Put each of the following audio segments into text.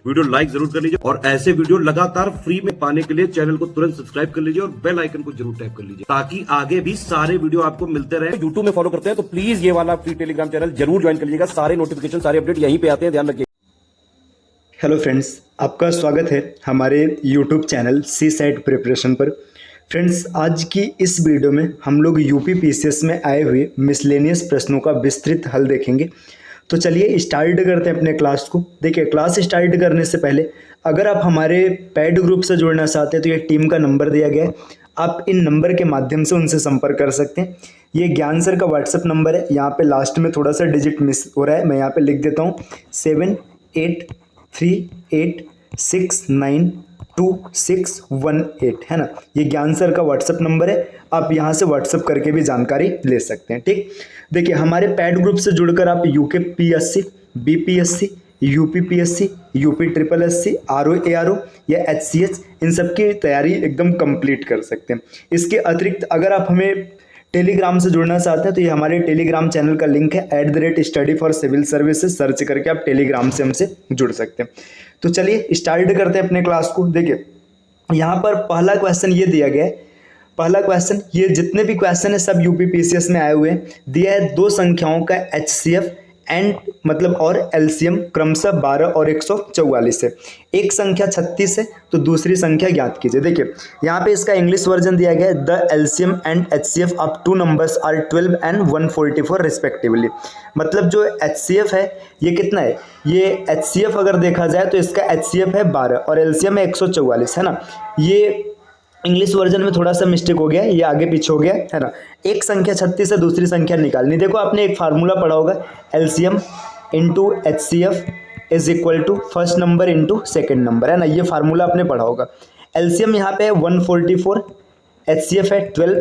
Video like जरूर कर लीजिए और ऐसे वीडियो लगातार फ्री में पाने के लिए चैनल को तुरंत सब्सक्राइब कर लीजिए और बेल आइकन को जरूर टैप कर लीजिए ताकि आगे भी सारे वीडियो आपको मिलते रहे। यूट्यूब में फॉलो करते हैं तो प्लीज ये वाला फ्री टेलीग्राम चैनल जरूर ज्वाइन कर लीजिएगा। सारे नोटिफिकेशन सारे अपडेट यहीं पे आते हैं, ध्यान रखिए। हेलो फ्रेंड्स, आपका स्वागत है हमारे YouTube channel C SAT preparation पर। फ्रेंड्स, आज की इस वीडियो में हम लोग यूपी पीसीएस में आए हुए मिसलेनियस प्रश्नों का विस्तृत हल देखेंगे। तो चलिए स्टार्ट करते हैं अपने क्लास को। देखिए, क्लास स्टार्ट करने से पहले अगर आप हमारे पेड ग्रुप से जुड़ना चाहते हैं तो ये टीम का नंबर दिया गया है, आप इन नंबर के माध्यम से उनसे संपर्क कर सकते हैं। ये ज्ञान सर का व्हाट्सएप नंबर है। यहाँ पे लास्ट में थोड़ा सा डिजिट मिस हो रहा है, मैं यहाँ पे लिख देता हूँ 7838692618 है ना। ये ज्ञान सर का व्हाट्सएप नंबर है, आप यहाँ से व्हाट्सएप करके भी जानकारी ले सकते हैं। ठीक, देखिए हमारे पैड ग्रुप से जुड़कर आप UK PSC, BPSC, UP PSC, UP triple SC, RO ARO या एचसीएच इन सब की तैयारी एकदम कंप्लीट कर सकते हैं। इसके अतिरिक्त अगर आप हमें टेलीग्राम से जुड़ना चाहते हैं तो ये हमारे टेलीग्राम चैनल का लिंक है @study for civil services, search करके आप टेलीग्राम से हमसे जुड़ सकते हैं। तो चलिए स्टार्ट करते हैं अपने क्लास को। देखिए यहाँ पर पहला क्वेश्चन ये दिया गया है। पहला क्वेश्चन, ये जितने भी क्वेश्चन है सब यूपी पीसीएस में आए हुए हैं। दिया है दो संख्याओं का एचसीएफ एंड मतलब और एलसीएम क्रमशः 12 और 144 है। एक संख्या 36 है तो दूसरी संख्या ज्ञात कीजिए। देखिए यहाँ पे इसका इंग्लिश वर्जन दिया गया है, the LCM and HCF of two numbers are 12 and 144 respectively. मतलब जो एचसीएफ है ये कितना है, ये एचसीएफ अगर देखा जाए तो इसका एचसीएफ है 12 और एलसीएम है 144 है ना। ये इंग्लिश वर्जन में थोड़ा सा मिस्टेक हो गया, ये आगे पीछे हो गया है ना। एक संख्या 36 है, दूसरी संख्या निकालनी। देखो आपने एक फार्मूला पढ़ा होगा, LCM into HCF is equal to first number into second number है ना। ये फार्मूला आपने पढ़ा होगा। एलसीएम यहाँ पे है 144, एचसीएफ है 12,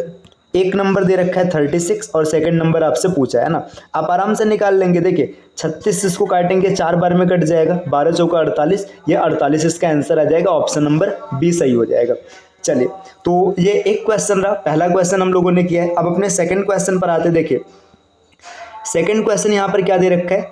एक नंबर दे रखा है 36 और सेकंड नंबर आपसे पूछा है ना। आप आराम से निकाल लेंगे। देखिए 36 इसको काटेंगे 4 बार में कट जाएगा, 12 चौका 48, ये 48 इसका आंसर आ जाएगा। ऑप्शन नंबर बी सही हो जाएगा। चलिए, तो ये एक क्वेश्चन रहा, पहला क्वेश्चन हम लोगों ने किया है। अब अपने सेकंड क्वेश्चन पर आते। देखिए सेकंड क्वेश्चन यहाँ पर क्या दे रखा है,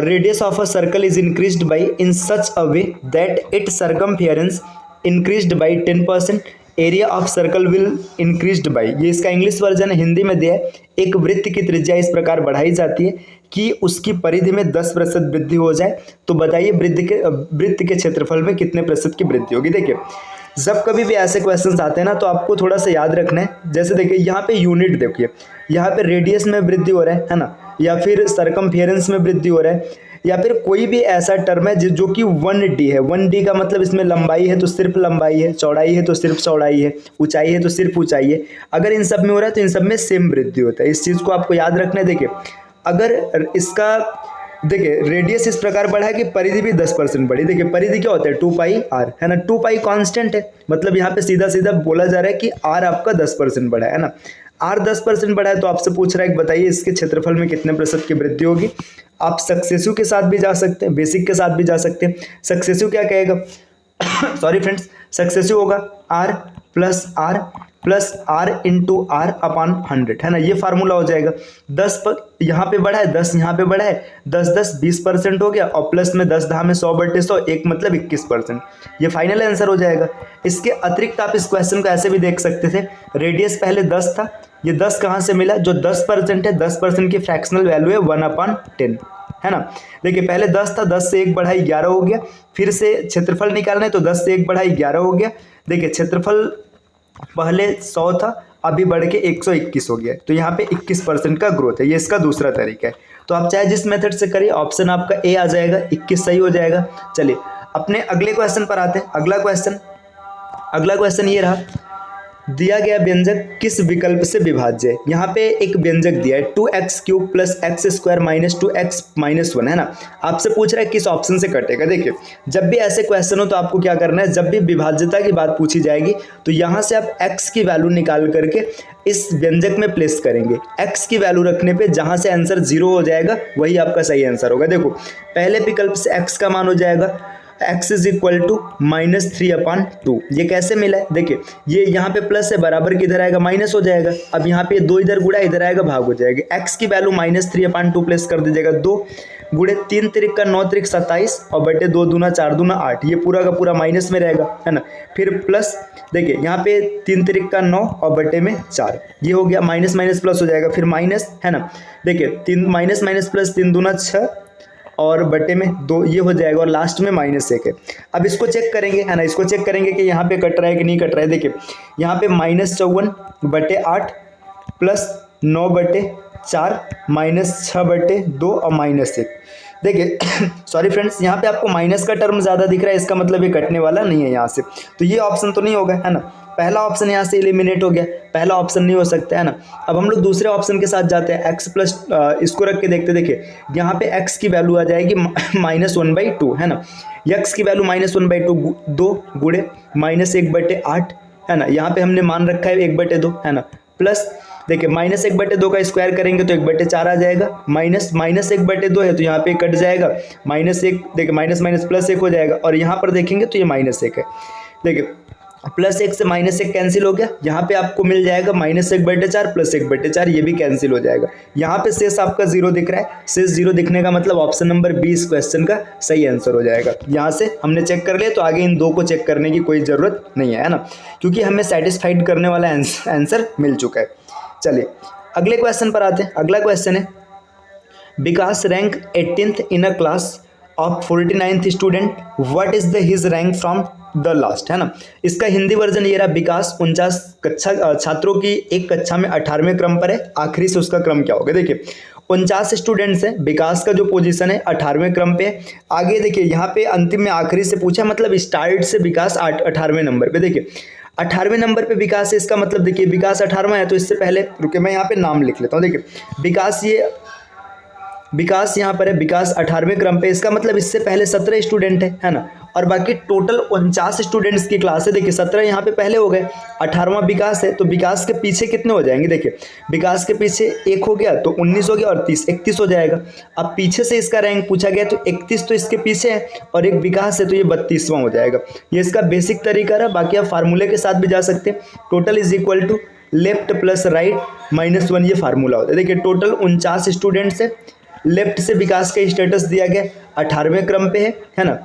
radius of a circle is increased by in such a way that it circumference increased by 10%, area of circle will increased by. ये इसका इंग्लिश वर्जन है, हिंदी में दिया है। एक वृत्त की त्रिज्या इस प्रकार बढ़ाई जाती है कि उसकी परिधि में 10% वृद्धि हो जाए। तो बताइए वृत्त के क्षेत्रफल में कितने प्रतिशत की वृद्धि होगी। देखिए जब कभी भी ऐसे क्वेश्चंस आते हैं ना तो आपको थोड़ा सा याद रखना है। जैसे देखिए यहाँ पे यूनिट देखिए, यहाँ पे रेडियस में वृद्धि हो रहा है ना, या फिर सरकमफेरेंस में वृद्धि हो रहा है, या फिर कोई भी ऐसा टर्म है जो कि 1D है। 1D का मतलब इसमें लंबाई है तो सिर्फ लंबाई है, चौड़ाई है तो सिर्फ चौड़ाई है, ऊंचाई है तो सिर्फ ऊंचाई है। अगर इन सब में हो रहा है तो इन सब में सेम वृद्धि होता है। इस चीज़ को आपको याद रखना है। देखिए अगर इसका देखिए रेडियस इस प्रकार बढ़ा है कि परिधि भी 10% बढ़ी। देखिए परिधि क्या होता है 2πr है ना, 2π कांस्टेंट है। मतलब यहाँ पे सीधा सीधा बोला जा रहा है कि r आपका 10% बढ़ा है ना। r 10% बढ़ा है तो आपसे पूछ रहा है कि बताइए इसके क्षेत्रफल में कितने प्रतिशत की वृद्धि होगी। आप सक्सेसिव के साथ भी जा सकते हैं, बेसिक के साथ भी जा सकते हैं। सक्सेसिव क्या कहेगा सॉरी फ्रेंड्स, सक्सेसिव होगा r plus r into r upon 100 है ना। ये फार्मूला हो जाएगा। 10 पर यहाँ पे बढ़ा है, 10 यहाँ पे बढ़ा है, 10 20% हो गया और प्लस में 10 10 में 100/100 एक मतलब 21%। ये फाइनल आंसर हो जाएगा। इसके अतिरिक्त आप इस क्वेश्चन को ऐसे भी देख सकते थे, रेडियस पहले 10 था, ये 10 कहाँ से मिला, जो 10% है 10% की फ्रैक्शनल वैल्यू है 1/10 है ना। देखिए पहले 10 था, 10 से 1 बढ़ाई 11 हो गया। फिर से क्षेत्रफल निकालना है तो 10 से 1 बढ़ाई 11 हो गया। देखिए क्षेत्रफल पहले 100 था, अभी बढ़ के 121 हो गया। तो यहाँ पे 21% का ग्रोथ है। ये इसका दूसरा तरीका है। तो आप चाहे जिस मेथड से करिए, ऑप्शन आपका ए आ जाएगा, 21 सही हो जाएगा। चलिए अपने अगले क्वेश्चन पर आते हैं। अगला क्वेश्चन ये रहा, दिया गया व्यंजक किस विकल्प से विभाज्य है। यहाँ पे एक व्यंजक दिया है 2x³ + x² - 2x - 1 है ना। आपसे पूछ रहा है किस ऑप्शन से कटेगा। देखिए जब भी ऐसे क्वेश्चन हो तो आपको क्या करना है, जब भी विभाज्यता की बात पूछी जाएगी तो यहाँ से आप x की वैल्यू निकाल करके इस व्यंजक में प्लेस करेंगे। x की वैल्यू रखने पे जहाँ से आंसर 0 हो जाएगा वही आपका सही आंसर होगा। देखो पहले विकल्प से x का मान हो जाएगा x इज इक्वल टू -3/2। ये कैसे मिला है, देखिए ये यहाँ पे प्लस है, बराबर किधर आएगा, माइनस हो जाएगा। अब यहाँ पे 2 इधर गुड़ा, इधर आएगा भाग हो जाएगा। x की वैल्यू -3/2 प्लेस कर दीजिएगा। 2 गुड़े 3 तिरिक का 9 तिरिक 27 और बटे 2 दूना 4 दूना 8, ये पूरा का पूरा माइनस में रहेगा, है ना। फिर प्लस देखिए यहाँ पे 3 तिरिक का 9 और बटे में 4, ये हो गया, माइनस माइनस प्लस हो जाएगा, फिर माइनस, है ना। देखिए 3 माइनस माइनस प्लस 3 दूना 6 और बटे में 2, ये हो जाएगा, और लास्ट में -1 है। अब इसको चेक करेंगे, है ना, इसको चेक करेंगे कि यहाँ पे कट रहा है कि नहीं कट रहा है। देखिए यहाँ पे -54 बटे 8 प्लस 9 बटे 4 -6 बटे 2 और -1। देखिए सॉरी फ्रेंड्स, यहाँ पे आपको माइनस का टर्म ज़्यादा दिख रहा है, इसका मतलब ये कटने वाला नहीं है यहाँ से, तो ये ऑप्शन तो नहीं होगा, है ना। पहला ऑप्शन यहाँ से एलिमिनेट हो गया, पहला ऑप्शन नहीं हो सकता, है ना। अब हम लोग दूसरे ऑप्शन के साथ जाते हैं, x प्लस इसको रख के देखते। देखिए यहाँ पे x की वैल्यू आ जाएगी -1/2, है ना। x की वैल्यू -1/2, 2 गुड़े -1/8, है ना। यहाँ पे हमने मान रखा है 1/2, है ना। प्लस देखिए -1/2 का स्क्वायर करेंगे तो 1/4 आ जाएगा, -1/2 है तो यहाँ पे कट जाएगा, -1, देखिए माइनस माइनस +1 हो जाएगा, और यहाँ पर देखेंगे तो ये -1 है। देखिए +1 से -1 कैंसिल हो गया, यहाँ पे आपको मिल जाएगा -1/4 + 1/4, ये भी कैंसिल हो जाएगा। यहाँ पे शेष आपका 0 दिख रहा है, शेष 0 दिखने का मतलब ऑप्शन नंबर 20 क्वेश्चन का सही आंसर हो जाएगा। यहाँ से हमने चेक कर लिया, तो आगे इन 2 को चेक करने की कोई ज़रूरत नहीं है ना, क्योंकि हमें सेटिस्फाइड करने वाला आंसर मिल चुका है। चलिए अगले क्वेश्चन पर आते हैं। अगला क्वेश्चन है, Vikas rank 18th in a class of 49th student, what is the his rank from the last, है ना। इसका हिंदी वर्जन ये रहा, विकास 49 कक्षा छात्रों की एक कक्षा में 18वें क्रम पर है, आखिरी से उसका क्रम क्या होगा। देखिए 49 स्टूडेंट्स हैं, विकास का जो पोजीशन है 18वें क्रम पे है। आगे देखिए यहाँ पे अंतिम में आखिरी से पूछा, मतलब स्टार्ट से विकास 18वें नंबर पे। देखिए 18वें नंबर पे विकास है, इसका मतलब देखिए विकास 18वां है, तो इससे पहले रुके मैं यहाँ पे नाम लिख लेता हूँ। देखिए विकास यहाँ पर है, विकास 18वें क्रम पे, इसका मतलब इससे पहले 17 स्टूडेंट है ना। और बाकी टोटल 49 स्टूडेंट्स की क्लास है। देखिए 17 यहाँ पे पहले हो गए, 18वां विकास है, तो विकास के पीछे कितने हो जाएंगे। देखिए विकास के पीछे 1 हो गया तो 19 हो गया, और 30 31 हो जाएगा। अब पीछे से इसका रैंक पूछा गया तो 31 तो इसके पीछे है, और एक विकास है तो ये 32वां हो जाएगा। ये इसका बेसिक तरीका रहा, बाकी आप फार्मूले के साथ भी जा सकते हैं। Total is equal to left plus right -1, ये फार्मूला होता है। देखिए टोटल 49 स्टूडेंट्स है, लेफ्ट से विकास का स्टेटस दिया गया 18वें क्रम पे है ना।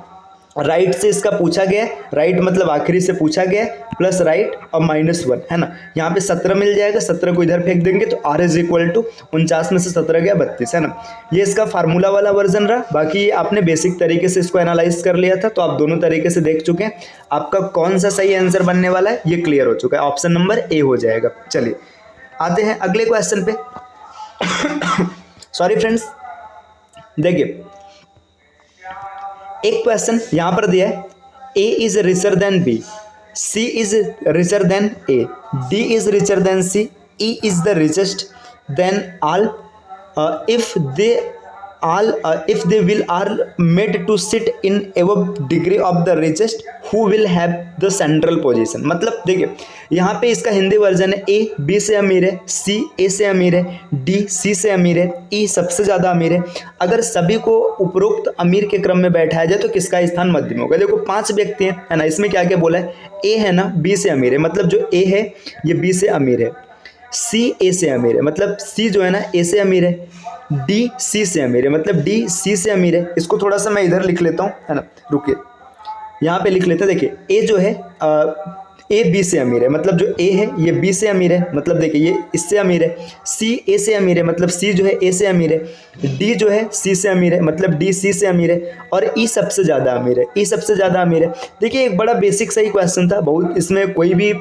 राइट से इसका पूछा गया, राइट मतलब आखिरी से पूछा गया, प्लस राइट और -1, है ना। यहाँ पे 17 मिल जाएगा, 17 को इधर फेंक देंगे तो r इज इक्वल टू 49 में से 17 गया 32, है ना। ये इसका फार्मूला वाला वर्जन रहा। बाकी आपने बेसिक तरीके से इसको एनालाइज कर लिया था, तो आप दोनों तरीके से देख चुके हैं। आपका कौन सा सही आंसर बनने वाला है ये क्लियर हो चुका है, ऑप्शन नंबर ए हो जाएगा। चलिए आते हैं अगले क्वेश्चन पे। सॉरी फ्रेंड्स, देखिए एक क्वेश्चन यहां पर दिया है, A is richer than B, C is richer than A, D is richer than C, E is the richest than all, if they will are made to sit in above degree of the richest, who will have the central position। मतलब देखिए यहाँ पे इसका Hindi version है, A B से अमीर है, सी ए से अमीर है, डी सी से अमीर है, ई सबसे ज़्यादा अमीर है। अगर सभी को उपरोक्त अमीर के क्रम में बैठाया जाए तो किसका स्थान मध्य में होगा। देखो 5 व्यक्ति हैं, है ना। इसमें क्या क्या बोला है, ए है ना बी से अमीर है, मतलब जो ए है ये बी से अमीर है, सी ए से अमीर है, मतलब सी जो है ना ए से अमीर है, डी सी से अमीर है, मतलब डी सी से अमीर है। इसको थोड़ा सा मैं इधर लिख लेता हूँ, है ना, रुकिए यहाँ पे लिख लेते हैं। देखिए ए जो है ए बी से अमीर है, मतलब जो ए है ये बी से अमीर है, मतलब देखिए ये इससे अमीर है। सी ए से अमीर है, मतलब सी जो है ए से अमीर है। डी जो है सी से अमीर है, मतलब डी सी से अमीर है। और ई सबसे ज़्यादा अमीर है, ई सबसे ज़्यादा अमीर है। देखिए एक बड़ा बेसिक सही क्वेश्चन था, बहुत इसमें कोई भी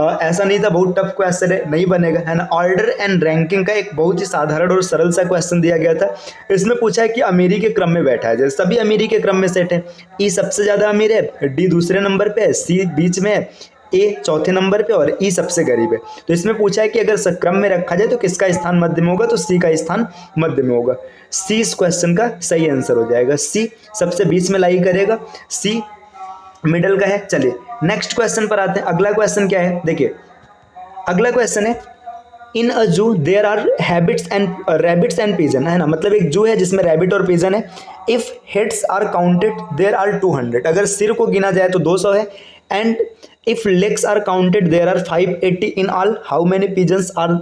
ऐसा नहीं था बहुत टफ क्वेश्चन है, नहीं बनेगा, है ना। ऑर्डर एंड रैंकिंग का एक बहुत ही साधारण और सरल सा क्वेश्चन दिया गया था। इसमें पूछा है कि अमीरी के क्रम में बैठा है, जैसे सभी अमीरी के क्रम में सेट है। ई सबसे ज़्यादा अमीर है, डी दूसरे नंबर पे है, सी बीच में है, ए चौथे नंबर पे और ई सबसे गरीब है। तो इसमें पूछा है कि अगर क्रम में रखा जाए तो किसका स्थान मध्य में होगा, तो सी का स्थान मध्य में होगा। सी इस क्वेश्चन का सही आंसर हो जाएगा, सी सबसे बीच में लाई करेगा, सी मिडल का है। चलिए नेक्स्ट क्वेश्चन पर आते हैं। अगला क्वेश्चन क्या है, देखिए अगला क्वेश्चन है, in a zoo there are habits and rabbits and pigeon, है ना। मतलब एक जू है जिसमें रैबिट और पिजन है। If heads are counted there are 200, अगर सिर को गिना जाए तो 200 है। And if legs are counted there are 580 in all, how many pigeons are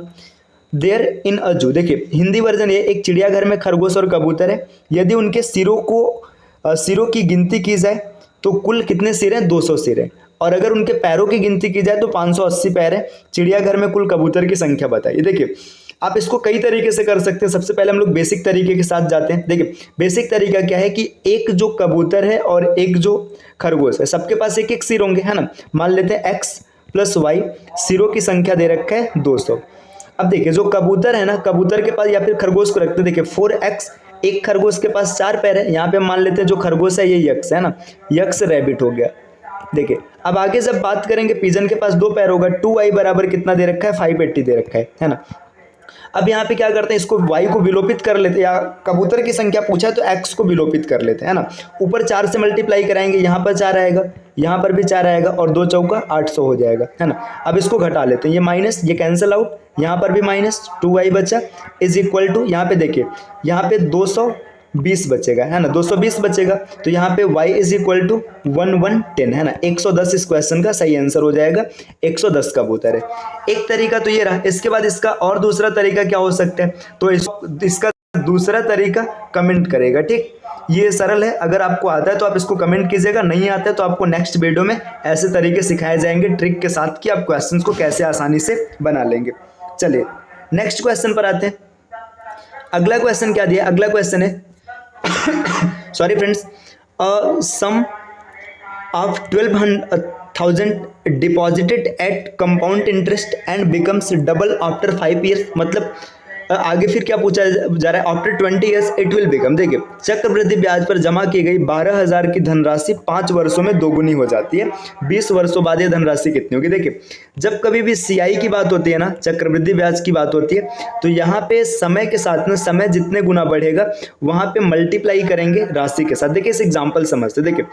there in a zoo. देखिए हिंदी वर्जन ये, एक चिड़ियाघर में खरगोश और कबूतर है, यदि उनके सिरों की गिनती की जाए तो कुल कितने सिर हैं, 200 सिर हैं। और अगर उनके पैरों की गिनती की जाए तो 580 पैर है। चिड़ियाघर में कुल कबूतर की संख्या बताइए। देखिए आप इसको कई तरीके से कर सकते हैं। सबसे पहले हम लोग बेसिक तरीके के साथ जाते हैं। देखिए बेसिक तरीका क्या है कि एक जो कबूतर है और एक जो खरगोश है, सबके पास एक एक सिर होंगे, है ना। मान लेते हैं x + y, सिरों की संख्या दे रखा है 200। अब देखिए जो कबूतर है ना, कबूतर के पास, या फिर खरगोश को रखते हैं, देखिए 4x, एक खरगोश के पास 4 पैर है। यहाँ पे मान लेते हैं जो खरगोश है ये यक्ष है ना, यक्ष रैबिट हो गया। देखिए अब आगे जब बात करेंगे, पिजन के पास 2 पैर होगा, 2y बराबर कितना दे रखा है, 580 दे रखा है ना। अब यहाँ पे क्या करते हैं, इसको y को विलोपित कर लेते हैं, या कबूतर की संख्या पूछा है तो x को विलोपित कर लेते हैं, है ना। ऊपर 4 से मल्टीप्लाई कराएंगे, यहाँ पर 4 आएगा, यहाँ पर भी 4 आएगा, और 2 चौका 800 हो जाएगा, है ना। अब इसको घटा लेते हैं, ये माइनस, ये कैंसिल आउट, यहाँ पर भी माइनस, 2y बचा, इज इक्वल टू, यहाँ पे देखिए यहाँ पे 220 बचेगा, है ना, 220 बचेगा, तो यहाँ पे y इज इक्वल टू 1110, है ना, 110 इस क्वेश्चन का सही आंसर हो जाएगा। 110 कबूतर है। एक तरीका तो ये रहा। इसके बाद इसका और दूसरा तरीका क्या हो सकता है, तो इसका दूसरा तरीका कमेंट करेगा, ठीक। ये सरल है, अगर आपको आता है तो आप इसको कमेंट कीजिएगा, नहीं आता है तो आपको नेक्स्ट वीडियो में ऐसे तरीके सिखाए जाएंगे ट्रिक के साथ कि आप क्वेश्चंस को कैसे आसानी से बना लेंगे। चलिए नेक्स्ट क्वेश्चन पर आते हैं। अगला क्वेश्चन क्या दिया, अगला क्वेश्चन है sorry friends, sum of 12,000 deposited at compound interest and becomes double after 5 years, मतलब आगे फिर क्या पूछा जा रहा है, after 20 years it will become. देखिए चक्रवृद्धि ब्याज पर जमा की गई 12,000 की धनराशि 5 वर्षों में दोगुनी हो जाती है, 20 वर्षों बाद ये धनराशि कितनी होगी। देखिए जब कभी भी सीआई की बात होती है ना, चक्रवृद्धि ब्याज की बात होती है, तो यहाँ पे समय के साथ में, समय जितने गुना बढ़ेगा वहाँ पे मल्टीप्लाई करेंगे राशि के साथ। देखिए इस एग्जाम्पल समझते, देखिए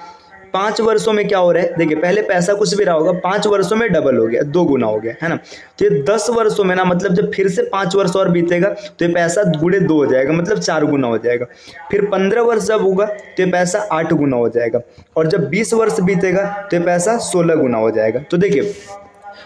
5 वर्षों में क्या हो रहा है, देखिए पहले पैसा कुछ भी रहा होगा, 5 वर्षों में डबल हो गया, 2 गुना हो गया, है ना। तो ये 10 वर्षों में ना, मतलब जब फिर से 5 वर्ष और बीतेगा तो ये पैसा गुणे 2 हो जाएगा, मतलब 4 गुना हो जाएगा। फिर 15 वर्ष जब होगा तो ये पैसा 8 गुना हो जाएगा, और जब 20 वर्ष बीतेगा तो ये पैसा 16 गुना हो जाएगा। तो देखिए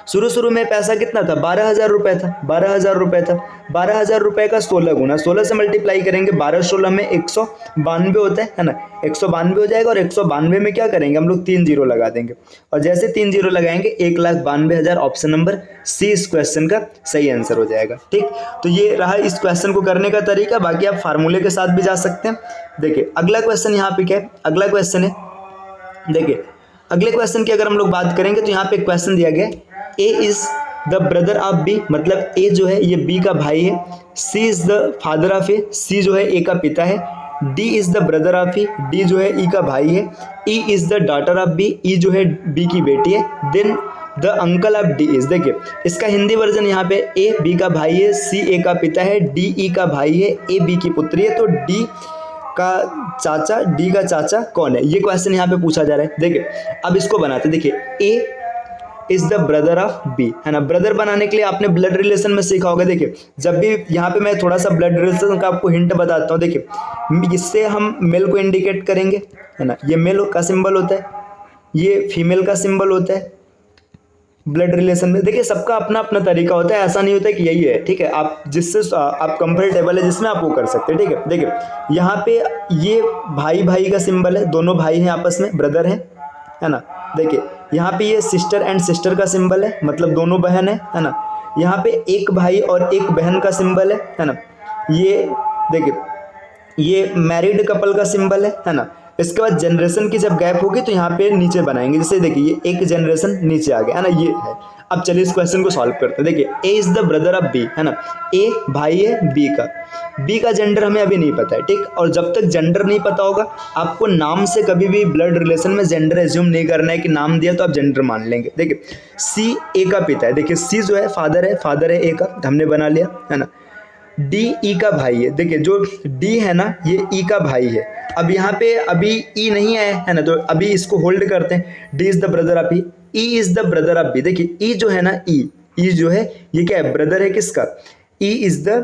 शुरू में पैसा कितना था, 12,000 रुपये था, 12,000 रुपये था, 12,000 रुपये का 16 गुना, 16 से मल्टीप्लाई करेंगे, 12-16 में 192 होता है ना, 192 हो जाएगा। और 192 में क्या करेंगे हम लोग, 3 जीरो लगा देंगे, और जैसे 3 जीरो लगाएंगे 1,92,000, ऑप्शन नंबर सी इस क्वेश्चन का सही आंसर हो जाएगा, ठीक। तो ये रहा इस क्वेश्चन को करने का तरीका, बाकी आप फार्मूले के साथ भी जा सकते हैं। देखिए अगला क्वेश्चन यहाँ पे क्या है, अगला क्वेश्चन है, देखिए अगले क्वेश्चन की अगर हम लोग बात करेंगे तो यहाँ पे एक क्वेश्चन दिया गया है, A is the brother of B, मतलब ए जो है ये बी का भाई है, C is the father of A, C जो है ए का पिता है, D is the brother of E, D जो है ई का भाई है, E is the daughter of B, E जो है बी की बेटी है, then the uncle of D is. देखिए इसका हिंदी वर्जन यहाँ पे, ए बी का भाई है, सी ए का पिता है, डी ई का भाई है, ए बी की पुत्री है, तो डी का चाचा, डी का चाचा कौन है, ये क्वेश्चन यहाँ पे पूछा जा रहा है। देखिए अब इसको बनाते, देखिए A is the brother of B, है ना। ब्रदर बनाने के लिए आपने ब्लड रिलेशन में सीखा होगा। देखिए जब भी यहाँ पे मैं थोड़ा सा ब्लड रिलेशन का आपको हिंट बताता हूँ, देखिए इससे हम मेल को इंडिकेट करेंगे, है ना, ये मेल का सिंबल होता है, ये फीमेल का सिंबल होता है ब्लड रिलेशन में। देखिए सबका अपना अपना तरीका होता है, ऐसा नहीं होता है कि यही है, ठीक है। आप जिससे आप कंफर्टेबल है जिसमें आप वो कर सकते हैं, ठीक है। देखिए यहाँ पे ये भाई भाई का सिंबल है, दोनों भाई हैं आपस में, ब्रदर है ना। देखिए यहाँ पे ये सिस्टर एंड सिस्टर का सिंबल है, मतलब दोनों बहन है ना। यहाँ पे एक भाई और एक बहन का सिंबल है ना। ये देखिए ये मैरिड कपल का सिंबल है ना। इसके बाद जनरेशन की जब गैप होगी तो यहाँ पे नीचे बनाएंगे, जैसे देखिए ये एक जनरेशन नीचे आ गया, है ना, ये है। अब चलिए इस क्वेश्चन को सॉल्व करते हैं। देखिए A is the brother of B, है ना, ए भाई है बी का जेंडर हमें अभी नहीं पता है, ठीक। और जब तक जेंडर नहीं पता होगा, आपको नाम से कभी भी ब्लड रिलेशन में जेंडर एज्यूम नहीं करना है कि नाम दिया तो आप जेंडर मान लेंगे। देखिए सी ए का पिता है, देखिए सी जो है फादर है ए का, हमने बना लिया, है ना। डी ई का भाई है, देखिए जो डी है ना ये ई का भाई है। अब यहाँ पे अभी ई नहीं आया है ना, तो अभी इसको होल्ड करते हैं। D is the brother of E, E is the brother of B. देखिए ई जो है ना, ई जो है ये क्या है, ब्रदर है किसका, E is the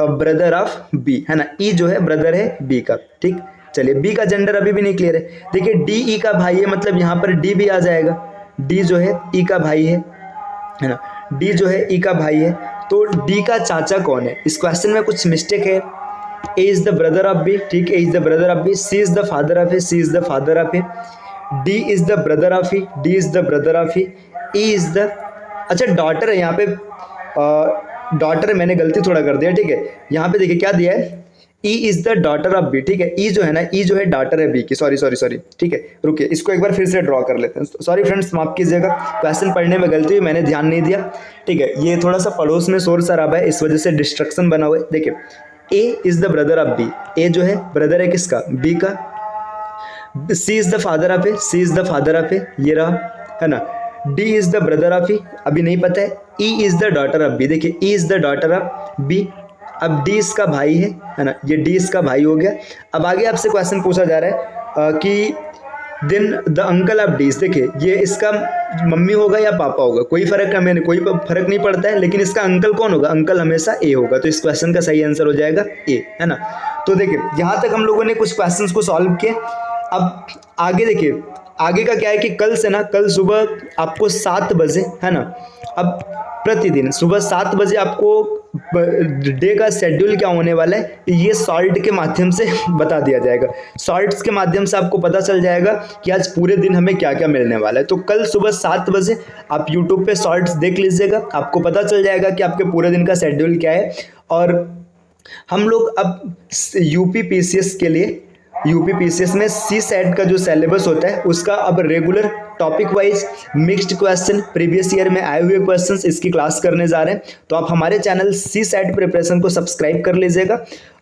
brother of B, है ना। ई जो है ब्रदर है बी का, ठीक। चलिए बी का जेंडर अभी भी नहीं क्लियर है। देखिए डी ई का भाई है, मतलब यहाँ पर डी भी आ जाएगा। डी जो है ई का भाई है ना, डी जो है ई का भाई है। तो डी का चाचा कौन है? इस क्वेश्चन में कुछ मिस्टेक है। A is the brother of B, ठीक है, is the brother of B. C is the father of A, C is the father of A. D is the brother of E, D is the brother of E. E is the, अच्छा daughter है यहाँ पे, daughter मैंने गलती थोड़ा कर दिया, ठीक है। यहाँ पे देखिए क्या दिया है, E is the daughter of B, ठीक है। ई जो है ना, ई जो है डॉटर है बी की, सॉरी सॉरी सॉरी, ठीक है। रुकिए इसको एक बार फिर से ड्रॉ कर लेते हैं। सॉरी फ्रेंड्स, माफ कीजिएगा, क्वेश्चन पढ़ने में गलती हुई, मैंने ध्यान नहीं दिया, ठीक है। ये थोड़ा सा पड़ोस में शोर शराबा है, इस वजह से डिस्ट्रक्शन बना हुआ है। देखिए A is the brother of B, A जो है ब्रदर है किसका? बी का। C is the father of A, C is the father of A, ये रहा, है ना। D is the brother of E, अभी नहीं पता है। E is the daughter of B, देखिए E is the daughter of B. अब डी इसका भाई है ना, ये डी इसका भाई हो गया। अब आगे आपसे क्वेश्चन पूछा जा रहा है कि then the uncle of D, देखिए ये इसका मम्मी होगा या पापा होगा, कोई फर्क नहीं पड़ता है, लेकिन इसका अंकल कौन होगा? अंकल हमेशा ए होगा। तो इस क्वेश्चन का सही आंसर हो जाएगा ए, है ना। तो देखिए यहाँ तक हम लोगों ने कुछ क्वेश्चंस को सॉल्व किए। अब आगे देखिए, आगे का क्या है कि कल से ना, कल सुबह आपको 7 बजे, है ना, अब प्रतिदिन सुबह 7 बजे आपको डे का शेड्यूल क्या होने वाला है ये सॉल्ट के माध्यम से बता दिया जाएगा। सॉल्ट्स के माध्यम से आपको पता चल जाएगा कि आज पूरे दिन हमें क्या क्या मिलने वाला है। तो कल सुबह 7 बजे आप यूट्यूब पे सॉल्ट्स देख लीजिएगा, आपको पता चल जाएगा कि आपके पूरे दिन का शेड्यूल क्या है। और हम लोग अब यूपी पीसीएस के लिए, यूपी पीसीएस में सी सेट का जो सिलेबस होता है उसका अब regular topic wise mixed question, previous year में आए हुए क्वेश्चंस, इसकी क्लास करने जा रहे हैं। तो आप हमारे चैनल सी सेट प्रिपरेशन को सब्सक्राइब कर लीजिएगा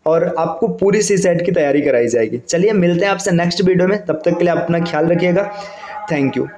और आपको पूरी सी सेट की तैयारी कराई जाएगी। चलिए मिलते हैं आपसे नेक्स्ट वीडियो में, तब तक के लिए अपना ख्याल रखिएगा। Thank you.